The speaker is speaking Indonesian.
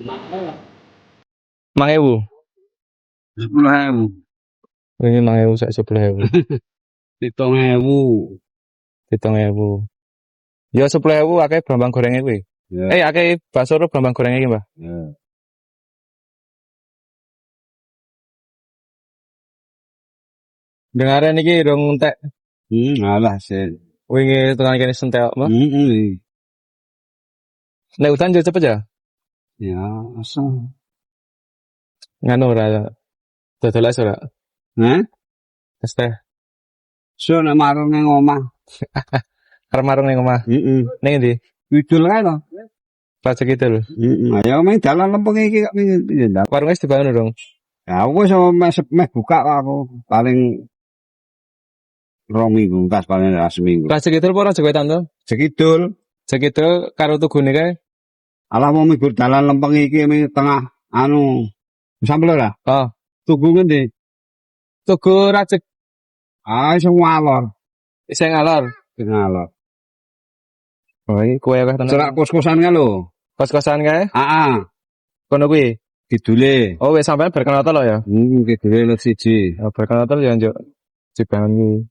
5.000. 10.000. Ini 5.000 sak 10.000. 7.000. 7.000. Ya 10.000 akeh brambang gorengnya kuwi. Ya. Akeh bakso ro brambang gorengnya iki, Mbah. Ya. Dengaren iki rong entek. Alah sih. Wingi tekan kene sentek, Mbah. Nek udan yo cepet ya. Ya, asal. Nganu ora dodol es ora. Es teh. So nek marung nang omah. Arep marung ning omah. Ning endi? Kidul kae to. Pajak Kidul. Ayo main dalan lempeng iki kok pindah. Warung es dibangun dong. Ya aku meh buka kok aku paling 2 minggu tas paling seminggu. Pajak Kidul apa ora Jawetan to? Sekidul. Sekidul karo tugune kae. Alah mau minggu dalan lempeng iki tengah anu sampel ora? Oh, Tugu ngendi? tugu rajek Iso ngalor. sing ngalor. Ngalor. Oh, iki kowe akeh tenan. Cerak kos-kosan kae lho. Kos-kosan kae. Heeh. Kono kuwi. Kidule. Oh, wis sampean berkenal to lho ya. Kidule lho siji. Oh, berkenal to ya njuk. Dibangun kuwi.